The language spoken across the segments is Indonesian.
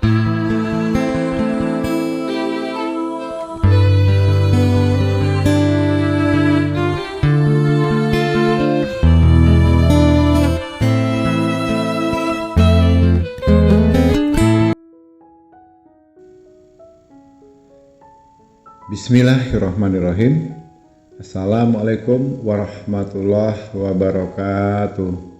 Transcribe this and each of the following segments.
Bismillahirrahmanirrahim. Assalamualaikum warahmatullahi wabarakatuh.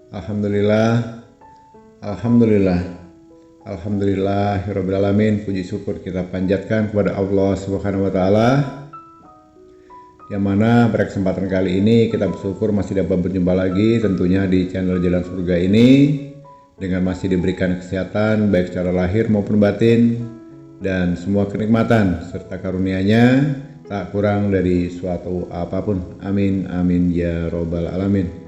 Alhamdulillahirabbil alamin. Puji syukur kita panjatkan kepada Allah Subhanahu wa taala, yang mana pada kesempatan kali ini kita bersyukur masih dapat berjumpa lagi tentunya di channel Jalan Surga ini, dengan masih diberikan kesehatan baik secara lahir maupun batin, dan semua kenikmatan serta karunia-Nya tak kurang dari suatu apapun. Amin amin ya robbal alamin.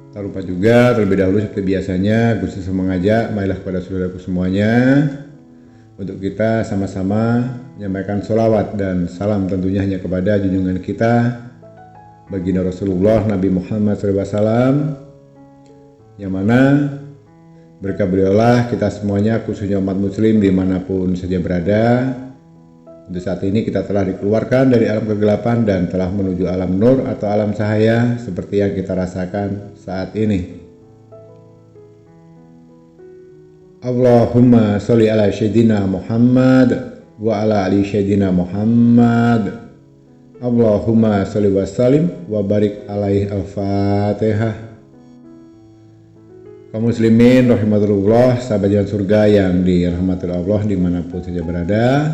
Tak lupa juga terlebih dahulu seperti biasanya Gusti mengajak marilah kepada saudaraku semuanya untuk kita sama-sama menyampaikan sholawat dan salam tentunya hanya kepada junjungan kita baginda Rasulullah Nabi Muhammad SAW, yang mana berkat beliaulah kita semuanya, khususnya umat muslim dimanapun saja berada, untuk saat ini kita telah dikeluarkan dari alam kegelapan dan telah menuju alam nur atau alam cahaya seperti yang kita rasakan saat ini. Allahumma sholli ala Sayyidina Muhammad wa ala ali Sayyidina Muhammad. Allahumma sholli wa sallim wa barik alaihi. Al-Fatihah. Kaum muslimin rahimakumullah, sahabat Jalan Surga yang dirahmati Allah dimanapun saja berada.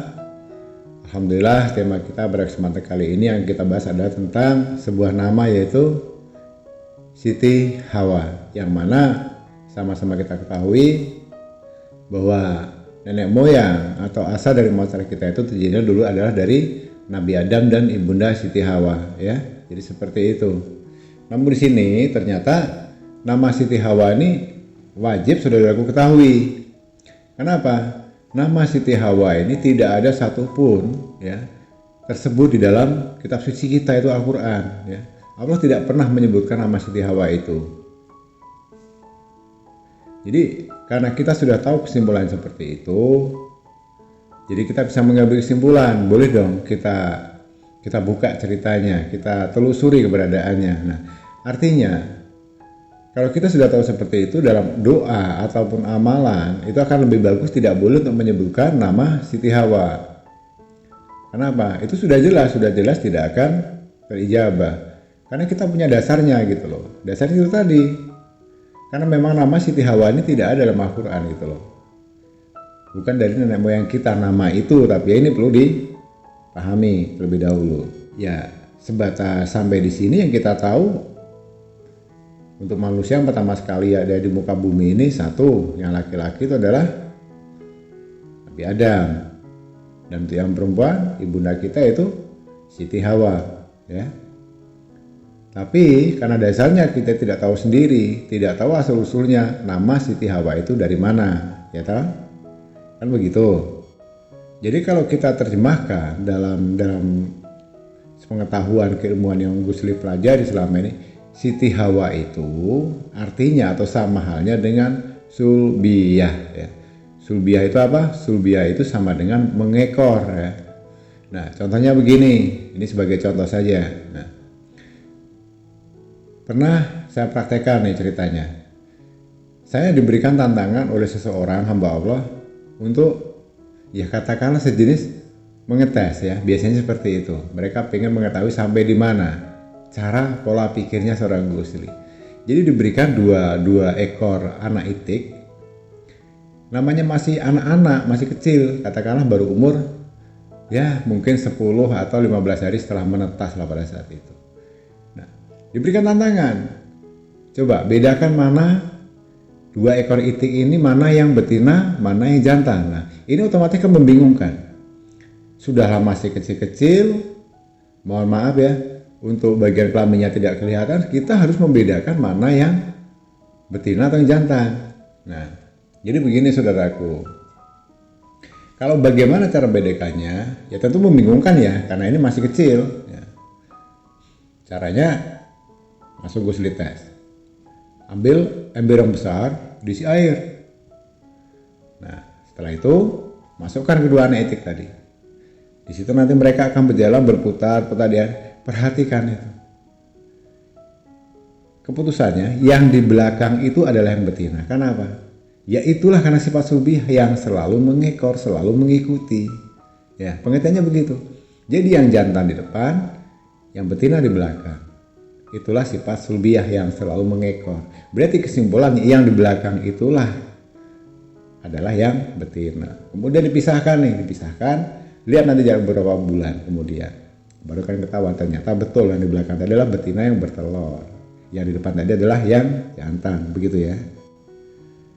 Alhamdulillah, tema kita pada kesempatan kali ini yang kita bahas adalah tentang sebuah nama, yaitu Siti Hawa, yang mana sama-sama kita ketahui bahwa nenek moyang atau asal dari masyarakat kita itu terjadinya dulu adalah dari Nabi Adam dan ibunda Siti Hawa, ya. Jadi seperti itu. Namun di sini ternyata nama Siti Hawa ini wajib saudaraku ketahui. Kenapa? Nama Siti Hawa ini tidak ada satupun ya tersebut di dalam kitab suci kita, itu Al-Quran. Ya. Allah tidak pernah menyebutkan nama Siti Hawa itu. Jadi karena kita sudah tahu kesimpulan seperti itu, jadi kita bisa mengambil kesimpulan. Boleh dong kita buka ceritanya, kita telusuri keberadaannya. Nah, artinya kalau kita sudah tahu seperti itu, dalam doa ataupun amalan itu akan lebih bagus tidak boleh untuk menyebutkan nama Siti Hawa. Kenapa? Itu sudah jelas tidak akan terijabah. Karena kita punya dasarnya gitu loh. Dasarnya itu tadi. Karena memang nama Siti Hawa ini tidak ada dalam Al-Quran gitu loh. Bukan dari nenek moyang kita nama itu, tapi ini perlu dipahami terlebih dahulu. Ya, sebatas sampai di sini yang kita tahu. Untuk manusia yang pertama sekali ada di muka bumi ini, satu, yang laki-laki itu adalah Nabi Adam, dan untuk yang perempuan ibunda kita itu Siti Hawa, ya. Tapi karena dasarnya kita tidak tahu sendiri, tidak tahu asal usulnya nama Siti Hawa itu dari mana, ya tahu? Kan begitu. Jadi kalau kita terjemahkan dalam pengetahuan keilmuan yang Gus Li pelajari selama ini, Siti Hawa itu artinya atau sama halnya dengan sulbiyah, ya. Sulbiyah itu apa? Sulbiyah itu sama dengan mengekor, ya. Nah, contohnya begini, ini sebagai contoh saja. Nah, pernah saya praktekkan nih ceritanya. Saya diberikan tantangan oleh seseorang hamba Allah untuk, ya katakanlah sejenis mengetes, ya. Biasanya seperti itu. Mereka pengen mengetahui sampai di mana cara pola pikirnya seorang Gus Li. Jadi diberikan dua ekor anak itik, namanya masih anak-anak, masih kecil, katakanlah baru umur ya mungkin 10 atau 15 hari setelah menetas lah pada saat itu. Nah, diberikan tantangan, coba bedakan mana dua ekor itik ini, mana yang betina, mana yang jantan. Nah, ini otomatis kan membingungkan. Sudahlah masih kecil-kecil, mohon maaf ya, untuk bagian kelaminnya tidak kelihatan, kita harus membedakan mana yang betina atau yang jantan. Nah, jadi begini saudaraku. Kalau bagaimana cara bedakannya, ya tentu membingungkan ya, karena ini masih kecil. Ya. Caranya, masuk Gus Li tes. Ambil ember yang besar, diisi air. Setelah itu masukkan kedua anetik tadi. Di situ nanti mereka akan berjalan berputar-putar dia. Perhatikan itu. Keputusannya yang di belakang itu adalah yang betina. Kenapa? Ya itulah karena sifat sulbiyah yang selalu mengekor, selalu mengikuti. Ya, pengertiannya begitu. Jadi yang jantan di depan, yang betina di belakang. Itulah sifat sulbiyah yang selalu mengekor. Berarti kesimpulannya yang di belakang itulah adalah yang betina. Kemudian dipisahkan. Lihat nanti jarak beberapa bulan kemudian. Baru kan ketahuan ternyata betul yang di belakang tadi adalah betina yang bertelur. Yang di depan tadi adalah yang jantan, begitu ya.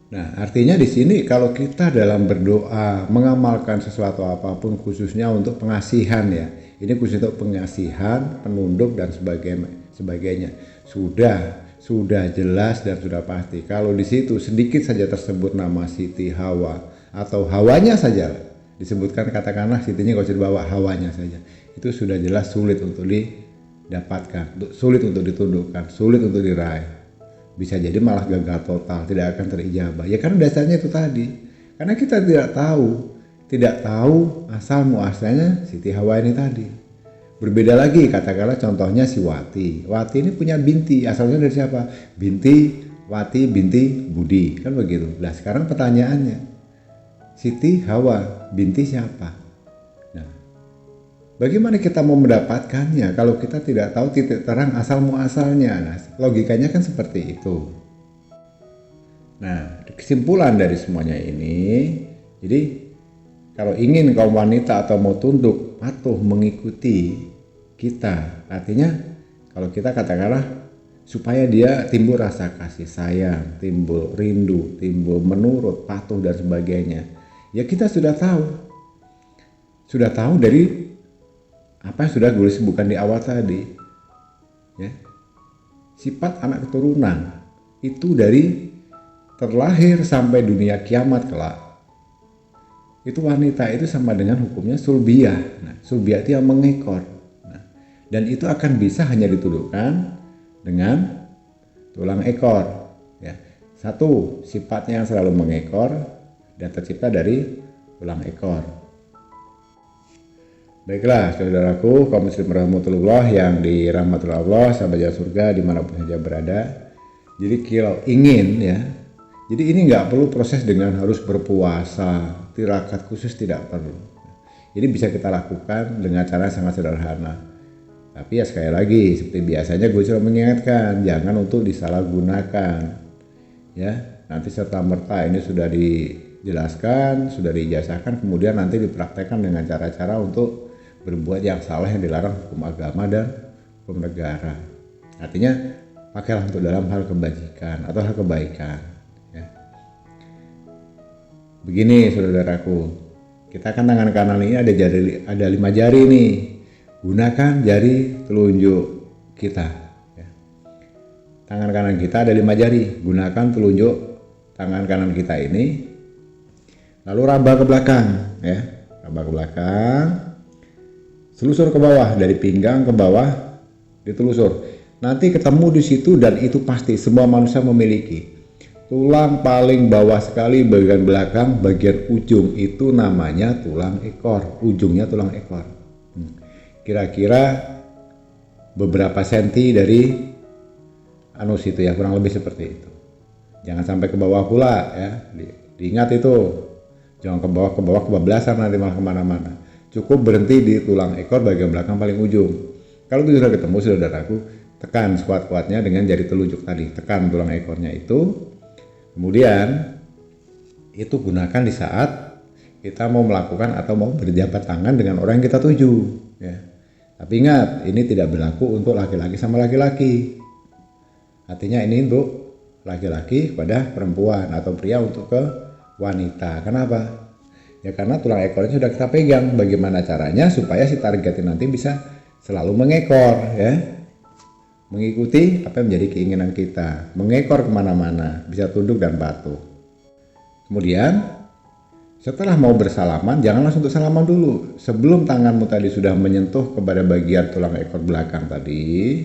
Nah, artinya di sini kalau kita dalam berdoa mengamalkan sesuatu apapun khususnya untuk pengasihan ya. Ini khusus untuk pengasihan, penunduk dan sebagainya. Sudah jelas dan sudah pasti. Kalau di situ sedikit saja tersebut nama Siti Hawa atau hawanya saja disebutkan, katakanlah Sitinya gak usah dibawa, hawanya saja. Itu sudah jelas sulit untuk didapatkan, sulit untuk ditundukkan, sulit untuk diraih. Bisa jadi malah gagal total, tidak akan terijabah. Ya karena dasarnya itu tadi. Karena kita tidak tahu asal muasalnya Siti Hawa ini tadi. Berbeda lagi katakanlah contohnya si Wati. Wati ini punya binti, asalnya dari siapa? Binti Wati binti Budi, kan begitu. Nah sekarang pertanyaannya, Siti Hawa binti siapa? Nah, bagaimana kita mau mendapatkannya kalau kita tidak tahu titik terang asal muasalnya? Nah, logikanya kan seperti itu. Nah, kesimpulan dari semuanya ini, jadi kalau ingin kaum wanita atau mau tunduk, patuh mengikuti kita, artinya kalau kita katakanlah supaya dia timbul rasa kasih sayang, timbul rindu, timbul menurut, patuh dan sebagainya. Ya kita sudah tahu dari apa yang sudah gue sebutkan di awal tadi. Ya. Sifat anak keturunan itu dari terlahir sampai dunia kiamat kelak. Itu wanita itu sama dengan hukumnya sulbiyah. Nah, sulbiyah itu yang mengekor. Nah, dan itu akan bisa hanya ditundukkan dengan tulang ekor. Ya. Satu, sifatnya yang selalu mengekor dan tercipta dari tulang ekor. Baiklah saudaraku kaum muslim rahmatullah yang dirahmati Allah, sahabat surga dimanapun saja berada. Jadi kalau ingin ya, jadi ini nggak perlu proses dengan harus berpuasa, tirakat khusus tidak perlu. Ini bisa kita lakukan dengan cara sangat sederhana. Tapi ya sekali lagi seperti biasanya gue selalu mengingatkan jangan untuk disalahgunakan. Ya, nanti serta merta ini sudah dijelaskan, sudah diijazahkan, kemudian nanti dipraktekkan dengan cara-cara untuk berbuat yang salah yang dilarang hukum agama dan hukum negara. Artinya pakailah untuk dalam hal kebajikan atau hal kebaikan. Ya. Begini saudaraku, kita kan tangan kanan ini ada 5 jari nih. Gunakan jari telunjuk kita. Ya. Tangan kanan kita ada 5 jari. Gunakan telunjuk tangan kanan kita ini. Lalu raba ke belakang, ya, raba ke belakang. Selusur ke bawah, dari pinggang ke bawah ditelusur. Nanti ketemu di situ dan itu pasti semua manusia memiliki. Tulang paling bawah sekali bagian belakang, bagian ujung itu namanya tulang ekor. Ujungnya tulang ekor. Kira-kira beberapa senti dari anus itu ya, kurang lebih seperti itu. Jangan sampai ke bawah pula ya. Diingat itu. Jangan ke bawah kebablasan nanti malah kemana-mana. Cukup berhenti di tulang ekor bagian belakang paling ujung. Kalau itu sudah ketemu saudaraku, tekan sekuat-kuatnya dengan jari telunjuk tadi. Tekan tulang ekornya itu. Kemudian itu gunakan di saat kita mau melakukan atau mau berjabat tangan dengan orang yang kita tuju. Ya. Tapi ingat, ini tidak berlaku untuk laki-laki sama laki-laki. Artinya ini untuk laki-laki kepada perempuan atau pria untuk ke wanita. Kenapa? Ya karena tulang ekornya sudah kita pegang. Bagaimana caranya supaya si target nanti bisa selalu mengekor ya. Mengikuti apa yang menjadi keinginan kita. Mengekor kemana-mana. Bisa tunduk dan patuh. Kemudian setelah mau bersalaman, jangan langsung untuk salaman dulu. Sebelum tanganmu tadi sudah menyentuh kepada bagian tulang ekor belakang tadi,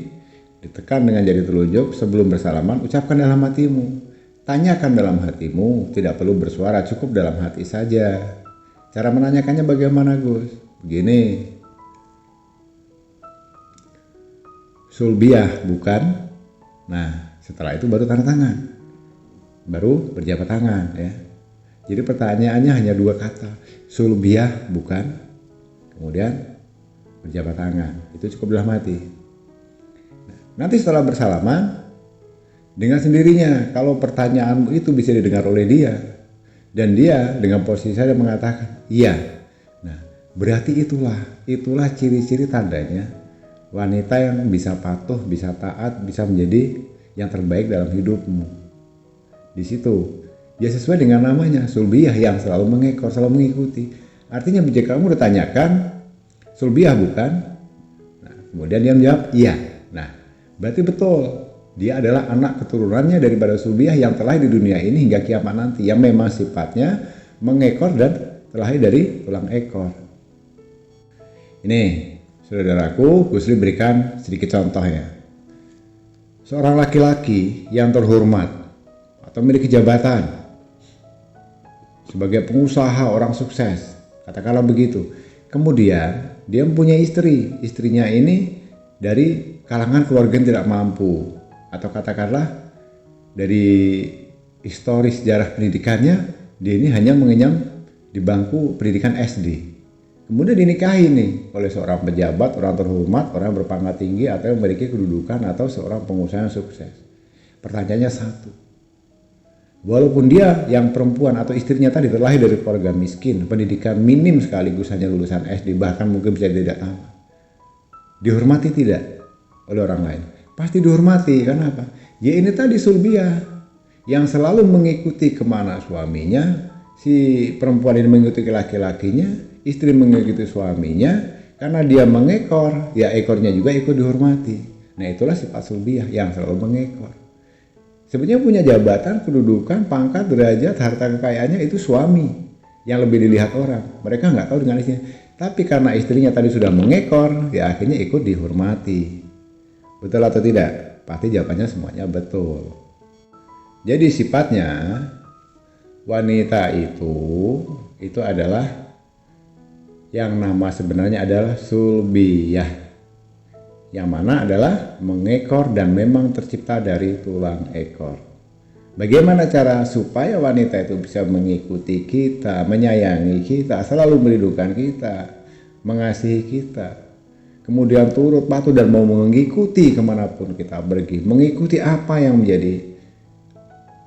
ditekan dengan jari telunjuk. Sebelum bersalaman, ucapkan dalam hatimu, Tanyakan dalam hatimu, tidak perlu bersuara, cukup dalam hati saja. Cara menanyakannya bagaimana, Gus? Begini. Sulbiyah, bukan? Nah, setelah itu baru tanda tangan. Baru berjabat tangan, ya. Jadi pertanyaannya hanya 2 kata. Sulbiyah, bukan? Kemudian berjabat tangan. Itu cukup dalam hati. Nanti setelah bersalaman, dengan sendirinya kalau pertanyaanmu itu bisa didengar oleh dia, dan dia dengan posisi saya mengatakan iya. Nah, berarti itulah ciri-ciri tandanya wanita yang bisa patuh, bisa taat, bisa menjadi yang terbaik dalam hidupmu. Di situ ya sesuai dengan namanya, sulbiyah, yang selalu mengekor, selalu mengikuti. Artinya jika kamu ditanyakan sulbiyah, bukan? Nah, kemudian dia menjawab iya. Nah, berarti betul, dia adalah anak keturunannya daripada sulbiyah yang terlahir di dunia ini hingga kiamat nanti, yang memang sifatnya mengekor dan terlahir dari tulang ekor. Ini, saudaraku, Gus Lim berikan sedikit contoh ya. Seorang laki-laki yang terhormat atau memiliki jabatan sebagai pengusaha, orang sukses, katakanlah begitu. Kemudian dia mempunyai istri, istrinya ini dari kalangan keluarga yang tidak mampu, atau katakanlah dari histori sejarah pendidikannya dia ini hanya mengenyam di bangku pendidikan SD. Kemudian dinikahi nih oleh seorang pejabat, orang terhormat, orang berpangkat tinggi atau yang memiliki kedudukan, atau seorang pengusaha yang sukses. Pertanyaannya satu, walaupun dia yang perempuan atau istrinya tadi terlahir dari keluarga miskin, pendidikan minim sekaligus hanya lulusan SD, bahkan mungkin bisa tidak tamat, dihormati tidak oleh orang lain? Pasti dihormati. Kenapa? Ya ini tadi sulbiyah yang selalu mengikuti kemana suaminya, si perempuan ini mengikuti laki-lakinya, istri mengikuti suaminya, karena dia mengekor, ya ekornya juga ikut dihormati. Nah, itulah sifat sulbiyah yang selalu mengekor. Sebenarnya punya jabatan, kedudukan, pangkat, derajat, harta kekayaannya itu suami yang lebih dilihat orang. Mereka nggak tahu dengan istrinya. Tapi karena istrinya tadi sudah mengekor, ya akhirnya ikut dihormati. Betul atau tidak? Pasti jawabannya semuanya betul. Jadi sifatnya wanita itu adalah yang nama sebenarnya adalah sulbiyah, yang mana adalah mengekor dan memang tercipta dari tulang ekor. Bagaimana cara supaya wanita itu bisa mengikuti kita, menyayangi kita, selalu melindungi kita, mengasihi kita, kemudian turut patuh dan mau mengikuti kemanapun kita pergi, mengikuti apa yang menjadi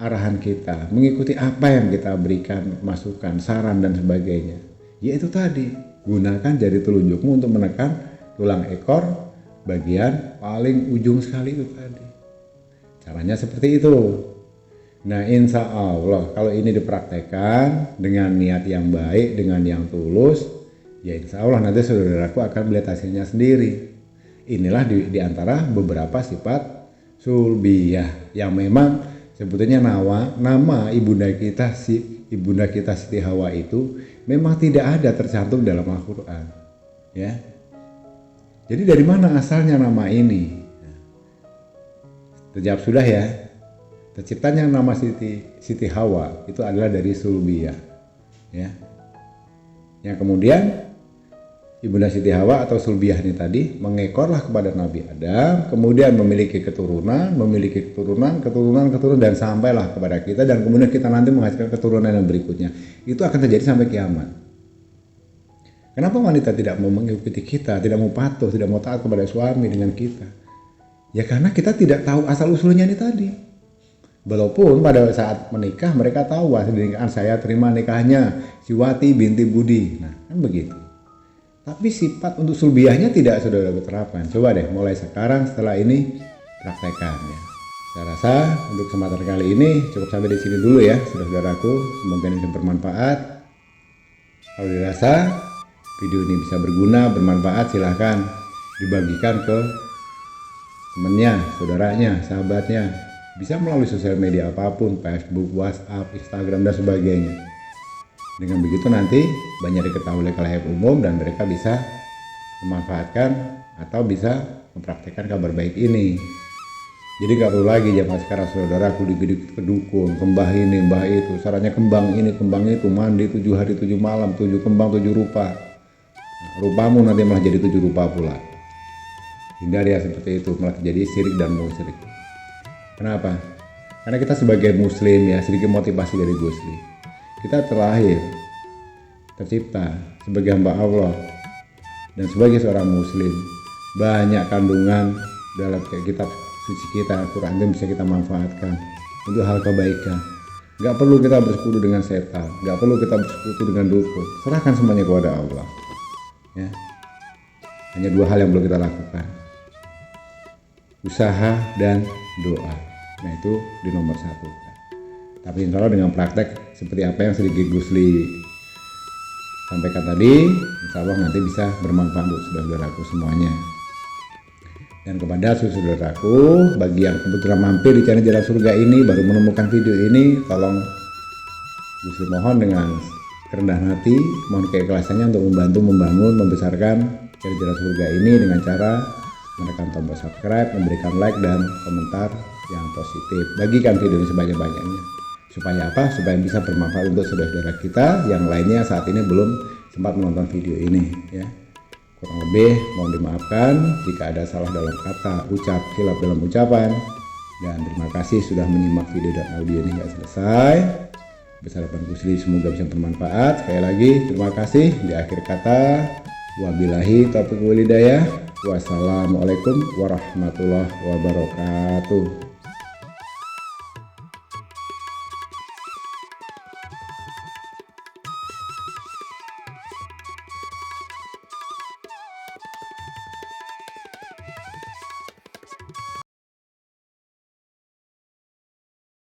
arahan kita, mengikuti apa yang kita berikan masukan, saran dan sebagainya. Yaitu tadi, gunakan jari telunjukmu untuk menekan tulang ekor bagian paling ujung sekali itu tadi. Caranya seperti itu. Nah, insya Allah kalau ini dipraktekkan dengan niat yang baik, dengan yang tulus, ya insya Allah nanti saudaraku akan melihat hasilnya sendiri. Inilah di antara beberapa sifat sulbiyah yang memang sebetulnya nama ibunda kita Siti Hawa itu memang tidak ada tercantum dalam Al-Quran. Ya. Jadi dari mana asalnya nama ini? Terjawab sudah ya. Terciptanya nama Siti Hawa itu adalah dari sulbiyah. Ya. Yang kemudian Ibunda Siti Hawa atau sulbiyah ini tadi mengekorlah kepada Nabi Adam, kemudian memiliki keturunan, dan sampailah kepada kita, dan kemudian kita nanti menghasilkan keturunan yang berikutnya. Itu akan terjadi sampai kiamat. Kenapa wanita tidak mau mengikuti kita, tidak mau patuh, tidak mau taat kepada suami dengan kita? Ya karena kita tidak tahu asal usulnya ini tadi. Walaupun pada saat menikah mereka tahu nikahan saya terima nikahnya si Wati binti Budi. Nah kan begitu. Tapi sifat untuk sulbiyahnya tidak sudah diterapkan. Coba deh mulai sekarang setelah ini praktekkan ya. Saya rasa untuk kesempatan kali ini cukup sampai di sini dulu ya saudara-saudaraku. Semoga ini bermanfaat. Kalau dirasa video ini bisa berguna, bermanfaat, silahkan dibagikan ke temannya, saudaranya, sahabatnya. Bisa melalui sosial media apapun, Facebook, WhatsApp, Instagram, dan sebagainya. Dengan begitu nanti banyak diketahui oleh khalayak umum dan mereka bisa memanfaatkan atau bisa mempraktikkan kabar baik ini. Jadi nggak perlu lagi zaman sekarang saudaraku digigit kedukun, kembah ini, mbah itu. Sarannya kembang ini, kembang itu, mandi 7 hari 7 malam, 7 kembang 7 rupa. Nah, rupamu nanti malah jadi 7 rupa pula. Hindari ya seperti itu, malah terjadi syirik dan musyrik. Kenapa? Karena kita sebagai muslim ya, sedikit motivasi dari Gusli. Kita terlahir, tercipta sebagai hamba Allah dan sebagai seorang muslim. Banyak kandungan dalam kitab suci kita, Al-Quran itu bisa kita manfaatkan untuk hal kebaikan. Gak perlu kita bersekutu dengan setan, gak perlu kita bersekutu dengan dukun. Serahkan semuanya kepada Allah ya. Hanya 2 hal yang perlu kita lakukan, usaha dan doa. Nah itu di nomor 1. Tapi insya Allah dengan praktek seperti apa yang sedikit Gusli sampaikan tadi, insya Allah nanti bisa bermanfaat untuk saudara-saudaraku semuanya. Dan kepada saudaraku, bagi yang kebetulan mampir di channel Jalan Surga ini, baru menemukan video ini, tolong Gusli mohon dengan kerendahan hati, mohon keikhlasannya untuk membantu membangun, membesarkan channel Jalan Surga ini dengan cara menekan tombol subscribe, memberikan like dan komentar yang positif. Bagikan video ini sebanyak-banyaknya. Supaya apa? Supaya bisa bermanfaat untuk saudara-saudara kita yang lainnya saat ini belum sempat menonton video ini ya. Kurang lebih mohon dimaafkan jika ada salah dalam kata, ucap, khilaf dalam ucapan. Dan terima kasih sudah menyimak video dan audio ini hingga selesai. Besar harapan Gusli semoga bisa bermanfaat. Sekali lagi terima kasih. Di akhir kata, wabillahi taufiq wal hidayah. Wassalamualaikum warahmatullahi wabarakatuh.